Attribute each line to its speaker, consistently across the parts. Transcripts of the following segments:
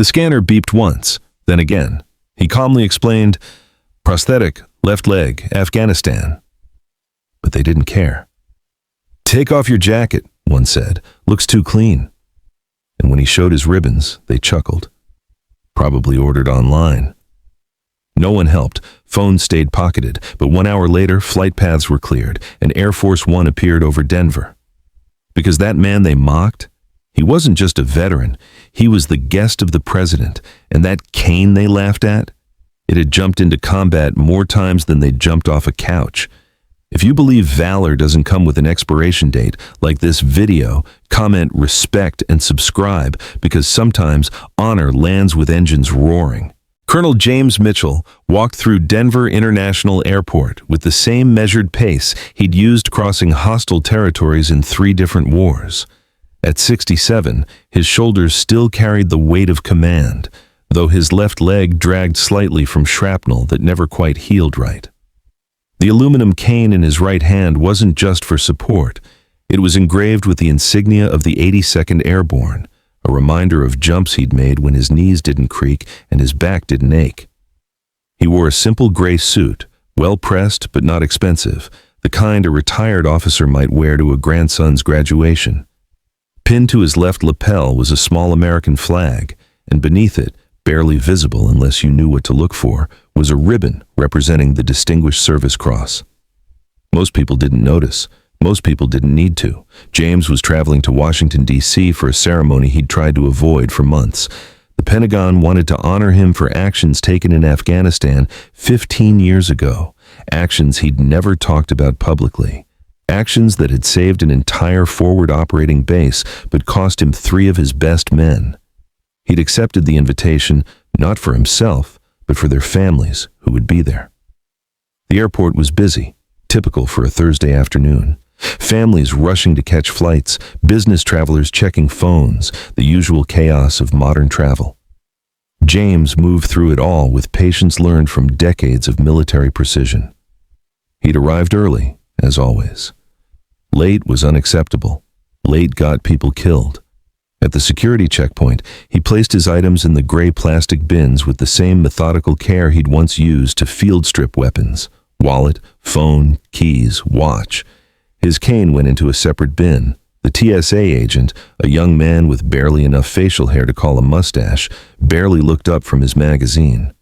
Speaker 1: The scanner beeped once, then again. He calmly explained, "Prosthetic, left leg, Afghanistan." But they didn't care. "Take off your jacket," one said. "Looks too clean." And when he showed his ribbons, they chuckled. Probably ordered online. No one helped. Phones stayed pocketed, but 1 hour later, flight paths were cleared, and Air Force One appeared over Denver. Because that man they mocked, he wasn't just a veteran, he was the guest of the president, and that cane they laughed at, it had jumped into combat more times than they'd jumped off a couch. If you believe valor doesn't come with an expiration date, like this video, comment, respect, and subscribe, because sometimes honor lands with engines roaring. Colonel James Mitchell walked through Denver International Airport with the same measured pace he'd used crossing hostile territories in 3 different wars. At 67, his shoulders still carried the weight of command, though his left leg dragged slightly from shrapnel that never quite healed right. The aluminum cane in his right hand wasn't just for support. It was engraved with the insignia of the 82nd Airborne, a reminder of jumps he'd made when his knees didn't creak and his back didn't ache. He wore a simple gray suit, well pressed but not expensive, the kind a retired officer might wear to a grandson's graduation. Pinned to his left lapel was a small American flag, and beneath it, barely visible unless you knew what to look for, was a ribbon representing the Distinguished Service Cross. Most people didn't notice. Most people didn't need to. James was traveling to Washington, D.C. for a ceremony he'd tried to avoid for months. The Pentagon wanted to honor him for actions taken in Afghanistan 15 years ago, actions he'd never talked about publicly, actions that had saved an entire forward operating base but cost him 3 of his best men. He'd accepted the invitation, not for himself, but for their families who would be there. The airport was busy, typical for a Thursday afternoon. Families rushing to catch flights, business travelers checking phones, the usual chaos of modern travel. James moved through it all with patience learned from decades of military precision. He'd arrived early, as always. Late was unacceptable. Late got people killed. At the security checkpoint, he placed his items in the gray plastic bins with the same methodical care he'd once used to field strip weapons: wallet, phone, keys, watch. His cane went into a separate bin. The TSA agent, a young man with barely enough facial hair to call a mustache, barely looked up from his magazine.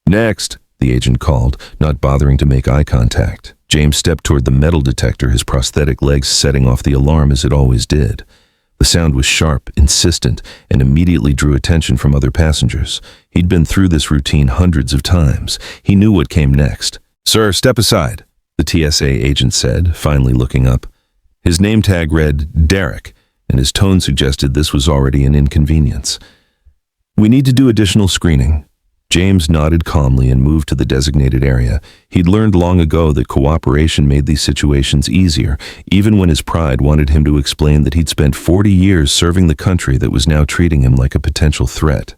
Speaker 1: "Next," the agent called, not bothering to make eye contact. James stepped toward the metal detector, his prosthetic legs setting off the alarm as it always did. The sound was sharp, insistent, and immediately drew attention from other passengers. He'd been through this routine hundreds of times. He knew what came next. "Sir, step aside," the TSA agent said, finally looking up. His name tag read Derek, and his tone suggested this was already an inconvenience. "We need to do additional screening." James nodded calmly and moved to the designated area. He'd learned long ago that cooperation made these situations easier, even when his pride wanted him to explain that he'd spent 40 years serving the country that was now treating him like a potential threat.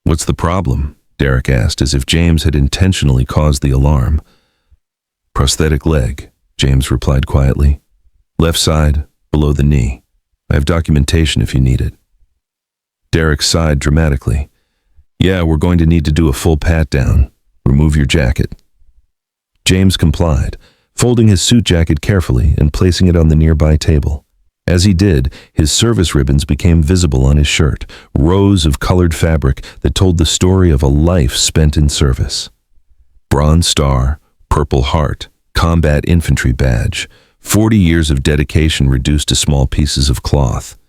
Speaker 1: "What's the problem?" Derek asked, as if James had intentionally caused the alarm. "Prosthetic leg," James replied quietly. "Left side, below the knee. I have documentation if you need it." Derek sighed dramatically. "Yeah, we're going to need to do a full pat-down. Remove your jacket." James complied, folding his suit jacket carefully and placing it on the nearby table. As he did, his service ribbons became visible on his shirt, rows of colored fabric that told the story of a life spent in service. Bronze Star, Purple Heart, Combat Infantry Badge, 40 years of dedication reduced to small pieces of cloth.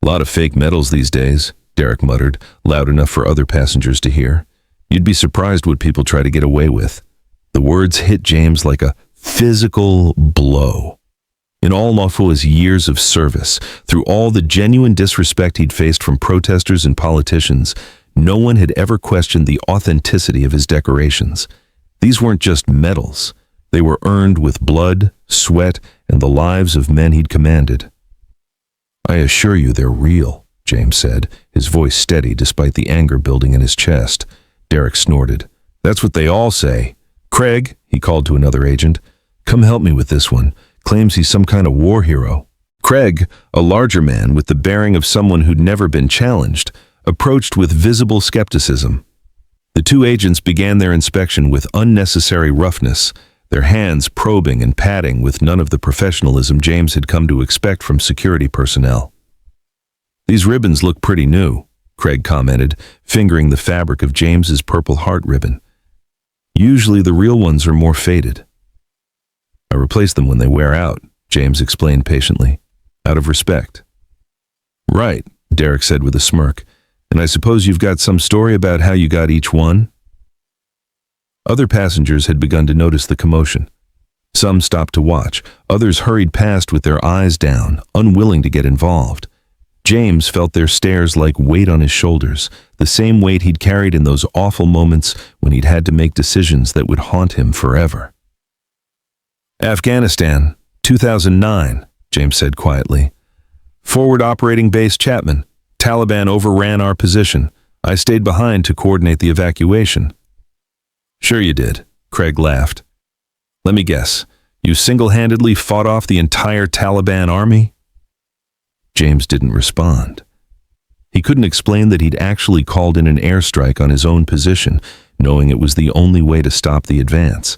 Speaker 1: "Lot of fake medals these days," Derek muttered, loud enough for other passengers to hear. "You'd be surprised what people try to get away with." The words hit James like a physical blow. In all of his years of service, through all the genuine disrespect he'd faced from protesters and politicians, no one had ever questioned the authenticity of his decorations. These weren't just medals. They were earned with blood, sweat, and the lives of men he'd commanded. "I assure you they're real," James said, his voice steady despite the anger building in his chest. Derek snorted. "That's what they all say. Craig," he called to another agent, "come help me with this one. Claims he's some kind of war hero." Craig, a larger man with the bearing of someone who'd never been challenged, approached with visible skepticism. The two agents began their inspection with unnecessary roughness, their hands probing and patting with none of the professionalism James had come to expect from security personnel. "These ribbons look pretty new," Craig commented, fingering the fabric of James's Purple Heart ribbon. "Usually the real ones are more faded." "I replace them when they wear out," James explained patiently, "out of respect." "Right," Derek said with a smirk. "And I suppose you've got some story about how you got each one?" Other passengers had begun to notice the commotion. Some stopped to watch, others hurried past with their eyes down, unwilling to get involved. James felt their stares like weight on his shoulders, the same weight he'd carried in those awful moments when he'd had to make decisions that would haunt him forever. "Afghanistan, 2009, James said quietly. "Forward operating base Chapman. Taliban overran our position. I stayed behind to coordinate the evacuation." "Sure you did," Craig laughed. "Let me guess, you single-handedly fought off the entire Taliban army?" James didn't respond. He couldn't explain that he'd actually called in an airstrike on his own position, knowing it was the only way to stop the advance.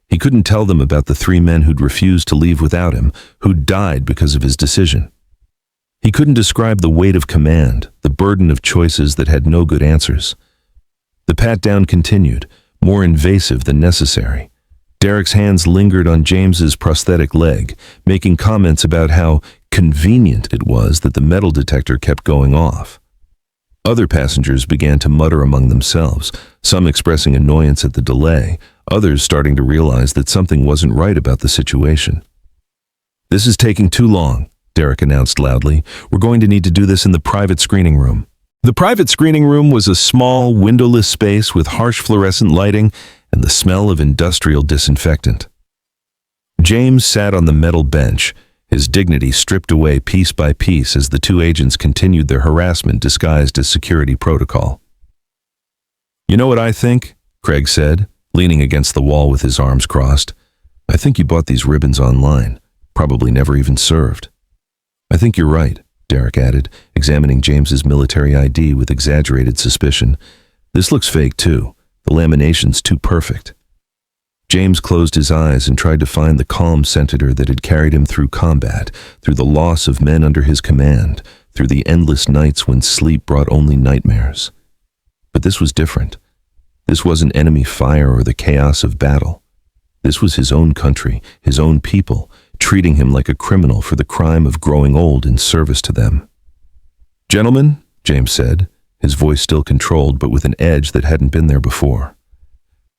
Speaker 1: He couldn't tell them about the 3 men who'd refused to leave without him, who'd died because of his decision. He couldn't describe the weight of command, the burden of choices that had no good answers. The pat-down continued, more invasive than necessary. Derek's hands lingered on James's prosthetic leg, making comments about how convenient it was that the metal detector kept going off. Other passengers began to mutter among themselves, some expressing annoyance at the delay, others starting to realize that something wasn't right about the situation. "This is taking too long," Derek announced loudly. "We're going to need to do this in the private screening room." The private screening room was a small, windowless space with harsh fluorescent lighting and the smell of industrial disinfectant. James sat on the metal bench, his dignity stripped away piece by piece as the two agents continued their harassment disguised as security protocol. "You know what I think?" Craig said, leaning against the wall with his arms crossed. "I think you bought these ribbons online, probably never even served." "I think you're right," Derek added, examining James's military ID with exaggerated suspicion. "This looks fake too. The lamination's too perfect." James closed his eyes and tried to find the calm senator that had carried him through combat, through the loss of men under his command, through the endless nights when sleep brought only nightmares. But this was different. This wasn't enemy fire or the chaos of battle. This was his own country, his own people, treating him like a criminal for the crime of growing old in service to them. "Gentlemen," James said, his voice still controlled but with an edge that hadn't been there before.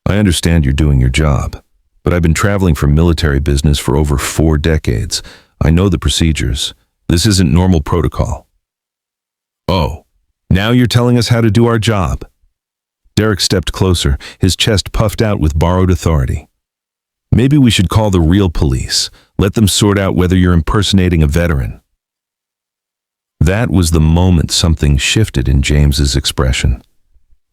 Speaker 1: "I understand you're doing your job, but I've been traveling for military business for over 4 decades. I know the procedures. This isn't normal protocol." "Oh, now you're telling us how to do our job?" Derek stepped closer, his chest puffed out with borrowed authority. "Maybe we should call the real police. Let them sort out whether you're impersonating a veteran." That was the moment something shifted in James's expression.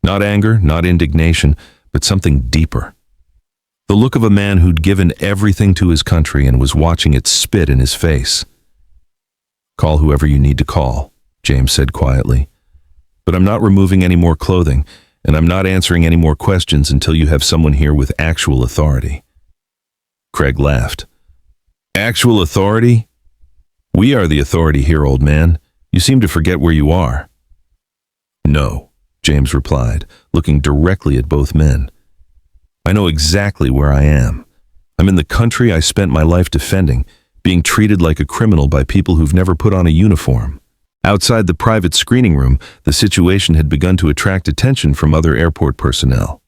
Speaker 1: Not anger, not indignation, but something deeper. The look of a man who'd given everything to his country and was watching it spit in his face. "Call whoever you need to call," James said quietly. "But I'm not removing any more clothing, and I'm not answering any more questions until you have someone here with actual authority." Craig laughed. "Actual authority? We are the authority here, old man. You seem to forget where you are." "No," James replied, looking directly at both men. "I know exactly where I am. I'm in the country I spent my life defending, being treated like a criminal by people who've never put on a uniform." Outside the private screening room, the situation had begun to attract attention from other airport personnel.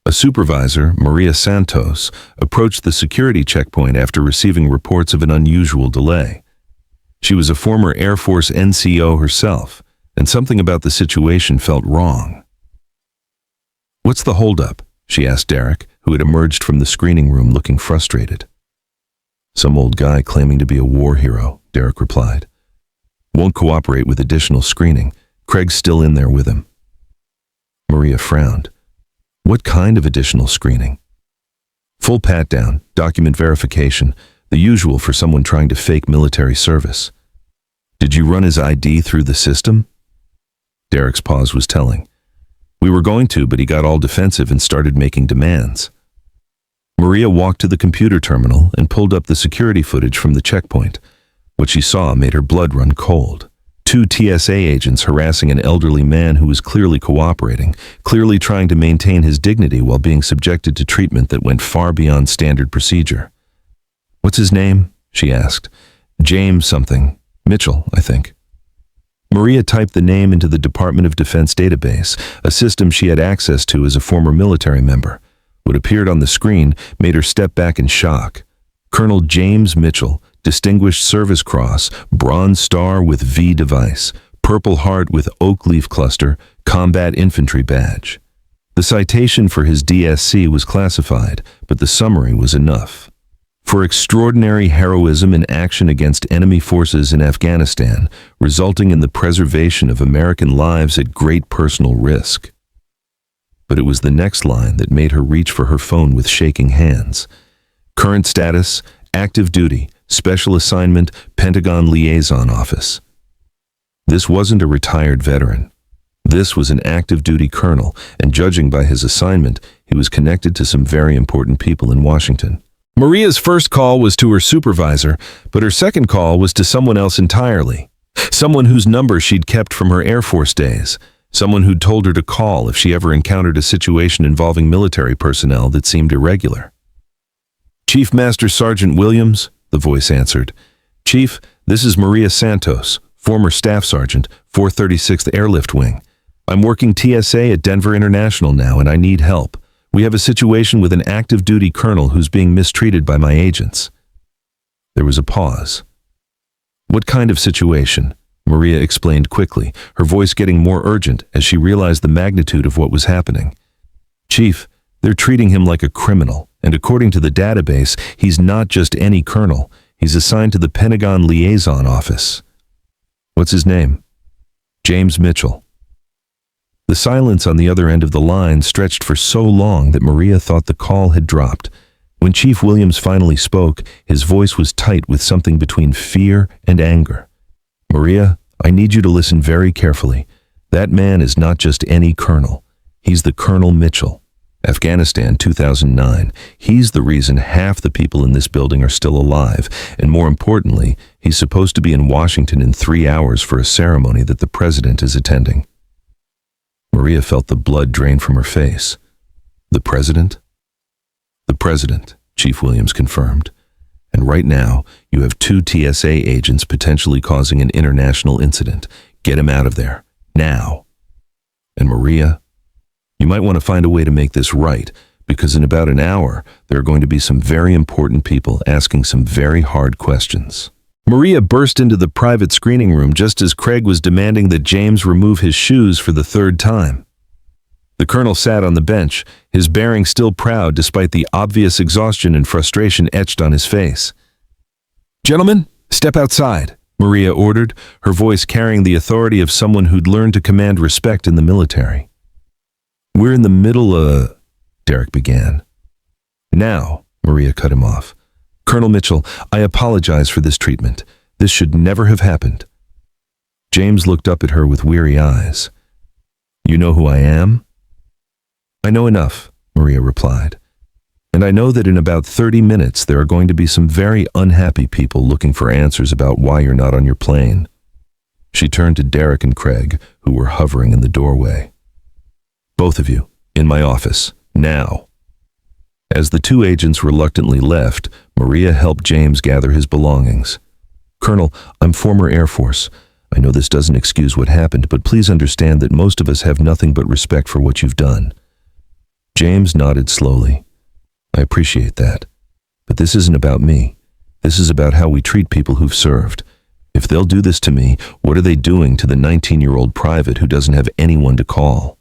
Speaker 1: A supervisor, Maria Santos, approached the security checkpoint after receiving reports of an unusual delay. She was a former Air Force NCO herself, and something about the situation felt wrong. "What's the holdup?" she asked Derek, who had emerged from the screening room looking frustrated. "Some old guy claiming to be a war hero," Derek replied. "Won't cooperate with additional screening. Craig's still in there with him." Maria frowned. "What kind of additional screening?" "Full pat-down, document verification, the usual for someone trying to fake military service." "Did you run his ID through the system?" Derek's pause was telling. We were going to, but he got all defensive and started making demands. Maria walked to the computer terminal and pulled up the security footage from the checkpoint. What she saw made her blood run cold. 2 TSA agents harassing an elderly man who was clearly cooperating, clearly trying to maintain his dignity while being subjected to treatment that went far beyond standard procedure. What's his name? She asked. James something. Mitchell, I think. Maria typed the name into the Department of Defense database, a system she had access to as a former military member. What appeared on the screen made her step back in shock. Colonel James Mitchell, Distinguished Service Cross, Bronze Star with V device, Purple Heart with Oak Leaf Cluster, Combat Infantry Badge. The citation for his DSC was classified, but the summary was enough. For extraordinary heroism in action against enemy forces in Afghanistan, resulting in the preservation of American lives at great personal risk. But it was the next line that made her reach for her phone with shaking hands. Current status, active duty, special assignment, Pentagon Liaison Office. This wasn't a retired veteran. This was an active duty colonel, and judging by his assignment, he was connected to some very important people in Washington. Maria's first call was to her supervisor, but her second call was to someone else entirely. Someone whose number she'd kept from her Air Force days. Someone who'd told her to call if she ever encountered a situation involving military personnel that seemed irregular. Chief Master Sergeant Williams, the voice answered. Chief, this is Maria Santos, former Staff Sergeant, 436th Airlift Wing. I'm working TSA at Denver International now, and I need help. We have a situation with an active duty colonel who's being mistreated by my agents. There was a pause. What kind of situation? Maria explained quickly, her voice getting more urgent as she realized the magnitude of what was happening. Chief, they're treating him like a criminal, and according to the database, he's not just any colonel. He's assigned to the Pentagon Liaison Office. What's his name? James Mitchell. The silence on the other end of the line stretched for so long that Maria thought the call had dropped. When Chief Williams finally spoke, his voice was tight with something between fear and anger. Maria, I need you to listen very carefully. That man is not just any colonel. He's the Colonel Mitchell. Afghanistan 2009. He's the reason half the people in this building are still alive, and more importantly, he's supposed to be in Washington in 3 hours for a ceremony that the president is attending. Maria felt the blood drain from her face. The president? The president, Chief Williams confirmed. And right now, you have 2 TSA agents potentially causing an international incident. Get him out of there. Now. And Maria, you might want to find a way to make this right, because in about an hour, there are going to be some very important people asking some very hard questions. Maria burst into the private screening room just as Craig was demanding that James remove his shoes for the 3rd time. The colonel sat on the bench, his bearing still proud despite the obvious exhaustion and frustration etched on his face. Gentlemen, step outside, Maria ordered, her voice carrying the authority of someone who'd learned to command respect in the military. We're in the middle, Derek began. Now, Maria cut him off. Colonel Mitchell, I apologize for this treatment. This should never have happened. James looked up at her with weary eyes. You know who I am? I know enough, Maria replied. And I know that in about 30 minutes there are going to be some very unhappy people looking for answers about why you're not on your plane. She turned to Derek and Craig, who were hovering in the doorway. Both of you, in my office, now. As the 2 agents reluctantly left, Maria helped James gather his belongings. Colonel, I'm former Air Force. I know this doesn't excuse what happened, but please understand that most of us have nothing but respect for what you've done. James nodded slowly. I appreciate that. But this isn't about me. This is about how we treat people who've served. If they'll do this to me, what are they doing to the 19-year-old private who doesn't have anyone to call?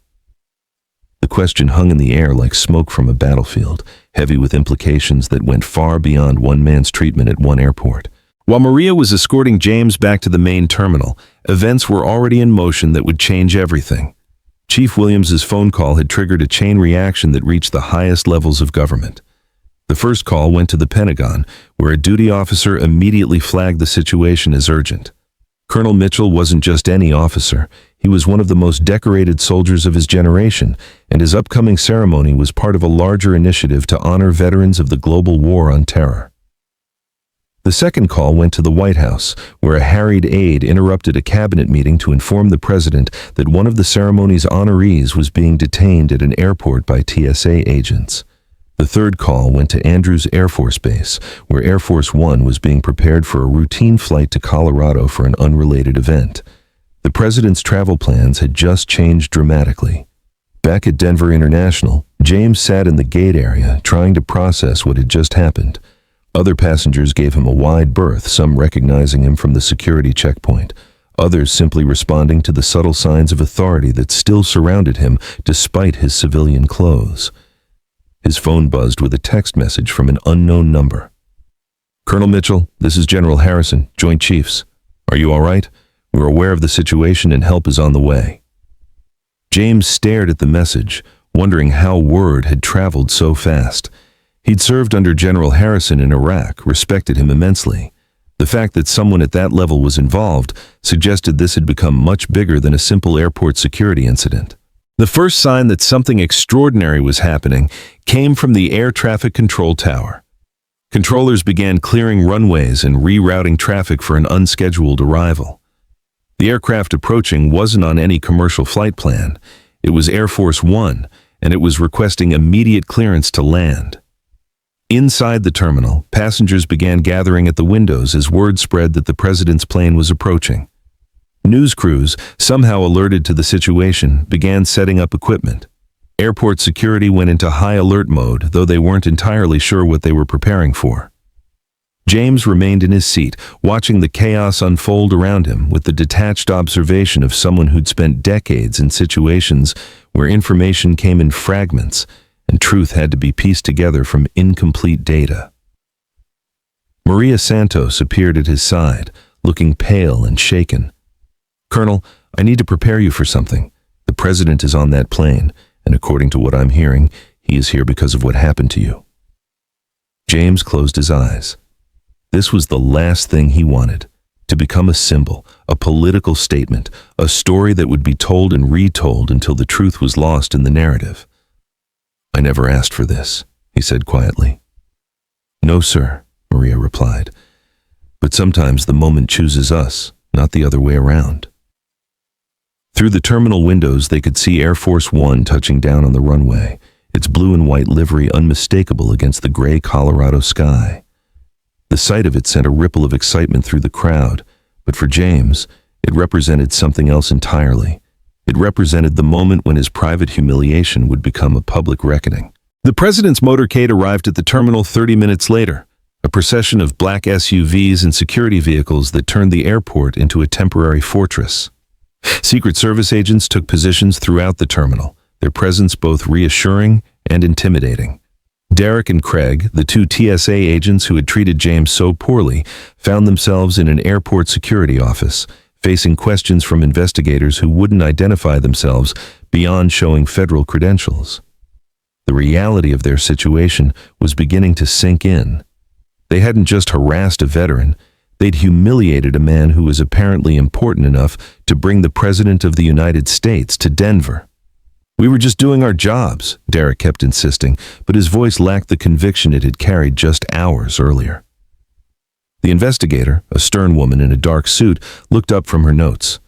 Speaker 1: The question hung in the air like smoke from a battlefield, heavy with implications that went far beyond one man's treatment at one airport. While Maria was escorting James back to the main terminal, events were already in motion that would change everything. Chief Williams's phone call had triggered a chain reaction that reached the highest levels of government. The first call went to the Pentagon, where a duty officer immediately flagged the situation as urgent. Colonel Mitchell wasn't just any officer. He was one of the most decorated soldiers of his generation, and his upcoming ceremony was part of a larger initiative to honor veterans of the global war on terror. The second call went to the White House, where a harried aide interrupted a cabinet meeting to inform the president that one of the ceremony's honorees was being detained at an airport by TSA agents. The third call went to Andrews Air Force Base, where Air Force One was being prepared for a routine flight to Colorado for an unrelated event. The president's travel plans had just changed dramatically. Back at Denver International, James sat in the gate area, trying to process what had just happened. Other passengers gave him a wide berth, some recognizing him from the security checkpoint, others simply responding to the subtle signs of authority that still surrounded him despite his civilian clothes. His phone buzzed with a text message from an unknown number. "Colonel Mitchell, this is General Harrison, Joint Chiefs. Are you all right? We're aware of the situation and help is on the way." James stared at the message, wondering how word had traveled so fast. He'd served under General Harrison in Iraq, respected him immensely. The fact that someone at that level was involved suggested this had become much bigger than a simple airport security incident. The first sign that something extraordinary was happening came from the air traffic control tower. Controllers began clearing runways and rerouting traffic for an unscheduled arrival. The aircraft approaching wasn't on any commercial flight plan. It was Air Force One, and it was requesting immediate clearance to land. Inside the terminal, passengers began gathering at the windows as word spread that the president's plane was approaching. News crews, somehow alerted to the situation, began setting up equipment. Airport security went into high alert mode, though they weren't entirely sure what they were preparing for. James remained in his seat, watching the chaos unfold around him with the detached observation of someone who'd spent decades in situations where information came in fragments and truth had to be pieced together from incomplete data. Maria Santos appeared at his side, looking pale and shaken. "Colonel, I need to prepare you for something. The president is on that plane, and according to what I'm hearing, he is here because of what happened to you." James closed his eyes. This was the last thing he wanted, to become a symbol, a political statement, a story that would be told and retold until the truth was lost in the narrative. "I never asked for this," he said quietly. "No, sir," Maria replied. "But sometimes the moment chooses us, not the other way around." Through the terminal windows, they could see Air Force One touching down on the runway, its blue and white livery unmistakable against the gray Colorado sky. The sight of it sent a ripple of excitement through the crowd, but for James, it represented something else entirely. It represented the moment when his private humiliation would become a public reckoning. The president's motorcade arrived at the terminal 30 minutes later, a procession of black SUVs and security vehicles that turned the airport into a temporary fortress. Secret Service agents took positions throughout the terminal, their presence both reassuring and intimidating. Derek and Craig, the two TSA agents who had treated James so poorly, found themselves in an airport security office, facing questions from investigators who wouldn't identify themselves beyond showing federal credentials. The reality of their situation was beginning to sink in. They hadn't just harassed a veteran, they'd humiliated a man who was apparently important enough to bring the President of the United States to Denver. "We were just doing our jobs," Derek kept insisting, but his voice lacked the conviction it had carried just hours earlier. The investigator, a stern woman in a dark suit, looked up from her notes.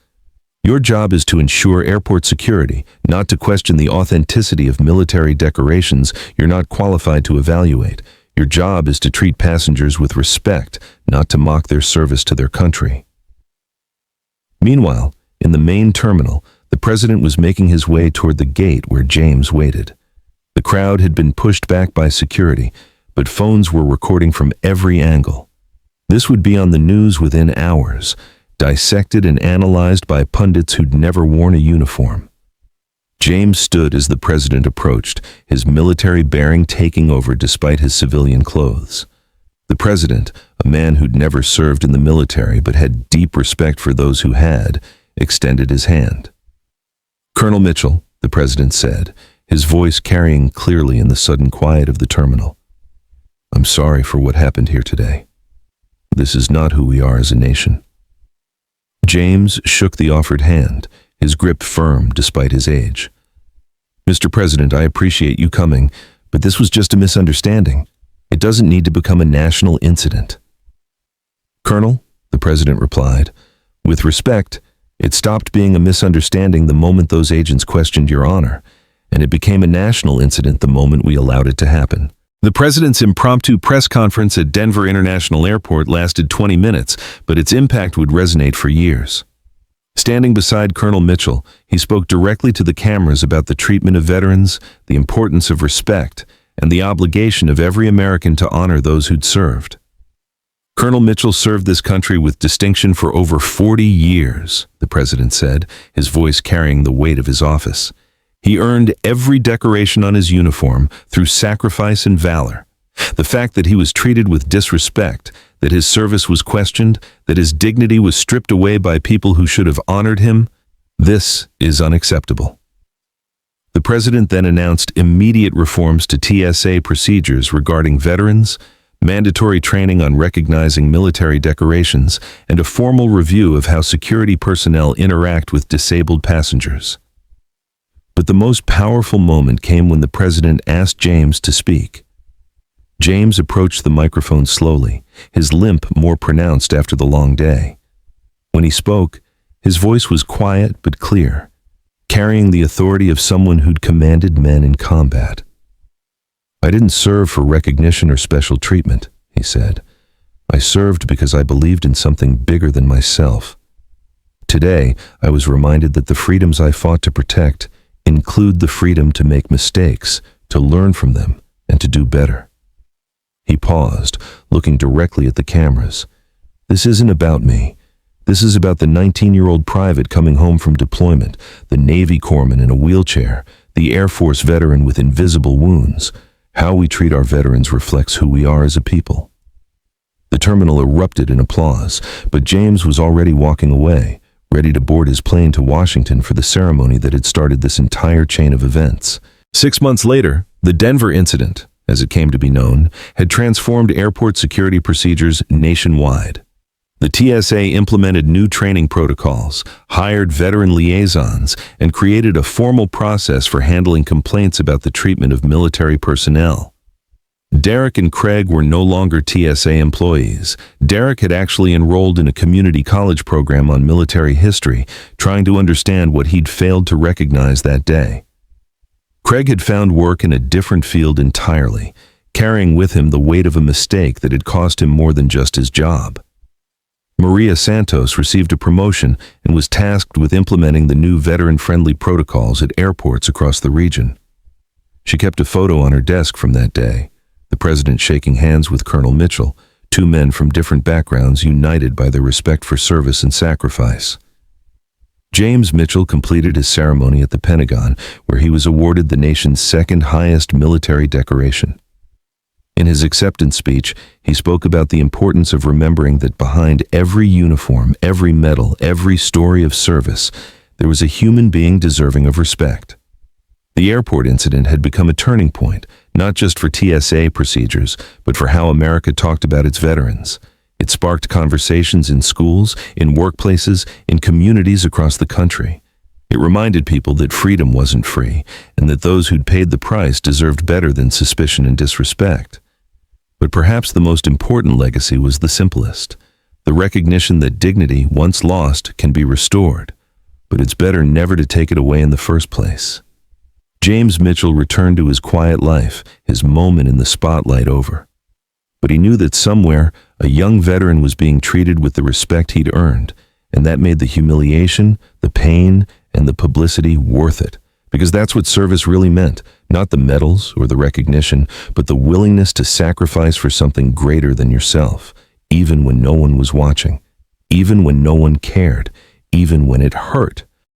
Speaker 1: "Your job is to ensure airport security, not to question the authenticity of military decorations you're not qualified to evaluate. Your job is to treat passengers with respect, not to mock their service to their country." Meanwhile, in the main terminal, the president was making his way toward the gate where James waited. The crowd had been pushed back by security, but phones were recording from every angle. This would be on the news within hours, dissected and analyzed by pundits who'd never worn a uniform. James stood as the president approached, his military bearing taking over despite his civilian clothes. The president, a man who'd never served in the military but had deep respect for those who had, extended his hand. "Colonel Mitchell," the president said, his voice carrying clearly in the sudden quiet of the terminal. "I'm sorry for what happened here today. This is not who we are as a nation." James shook the offered hand, his grip firm despite his age. "Mr. President, I appreciate you coming, but this was just a misunderstanding. It doesn't need to become a national incident." "Colonel," the president replied, "with respect, it stopped being a misunderstanding the moment those agents questioned your honor, and it became a national incident the moment we allowed it to happen." The president's impromptu press conference at Denver International Airport lasted 20 minutes, but its impact would resonate for years. Standing beside Colonel Mitchell, he spoke directly to the cameras about the treatment of veterans, the importance of respect, and the obligation of every American to honor those who'd served. "Colonel Mitchell served this country with distinction for over 40 years, the president said, his voice carrying the weight of his office. "He earned every decoration on his uniform through sacrifice and valor. The fact that he was treated with disrespect, that his service was questioned, that his dignity was stripped away by people who should have honored him, this is unacceptable." The president then announced immediate reforms to TSA procedures regarding veterans, mandatory training on recognizing military decorations, and a formal review of how security personnel interact with disabled passengers. But the most powerful moment came when the president asked James to speak. James approached the microphone slowly, his limp more pronounced after the long day. When he spoke, his voice was quiet but clear, carrying the authority of someone who'd commanded men in combat. "I didn't serve for recognition or special treatment," he said. "I served because I believed in something bigger than myself. Today, I was reminded that the freedoms I fought to protect include the freedom to make mistakes, to learn from them, and to do better." He paused, looking directly at the cameras. "This isn't about me. This is about the 19-year-old private coming home from deployment, the Navy corpsman in a wheelchair, the Air Force veteran with invisible wounds. How we treat our veterans reflects who we are as a people." The terminal erupted in applause, but James was already walking away, ready to board his plane to Washington for the ceremony that had started this entire chain of events. 6 months later, the Denver incident, as it came to be known, had transformed airport security procedures nationwide. The TSA implemented new training protocols, hired veteran liaisons, and created a formal process for handling complaints about the treatment of military personnel. Derek and Craig were no longer TSA employees. Derek had actually enrolled in a community college program on military history, trying to understand what he'd failed to recognize that day. Craig had found work in a different field entirely, carrying with him the weight of a mistake that had cost him more than just his job. Maria Santos received a promotion and was tasked with implementing the new veteran-friendly protocols at airports across the region. She kept a photo on her desk from that day, the president shaking hands with Colonel Mitchell, two men from different backgrounds united by their respect for service and sacrifice. James Mitchell completed his ceremony at the Pentagon, where he was awarded the nation's second highest military decoration. In his acceptance speech, he spoke about the importance of remembering that behind every uniform, every medal, every story of service, there was a human being deserving of respect. The airport incident had become a turning point, not just for TSA procedures, but for how America talked about its veterans. It sparked conversations in schools, in workplaces, in communities across the country. It reminded people that freedom wasn't free, and that those who'd paid the price deserved better than suspicion and disrespect. But perhaps the most important legacy was the simplest, the recognition that dignity, once lost, can be restored, but it's better never to take it away in the first place. James Mitchell returned to his quiet life, his moment in the spotlight over. But he knew that somewhere, a young veteran was being treated with the respect he'd earned, and that made the humiliation, the pain, and the publicity worth it. Because that's what service really meant, not the medals or the recognition, but the willingness to sacrifice for something greater than yourself, even when no one was watching, even when no one cared, even when it hurt.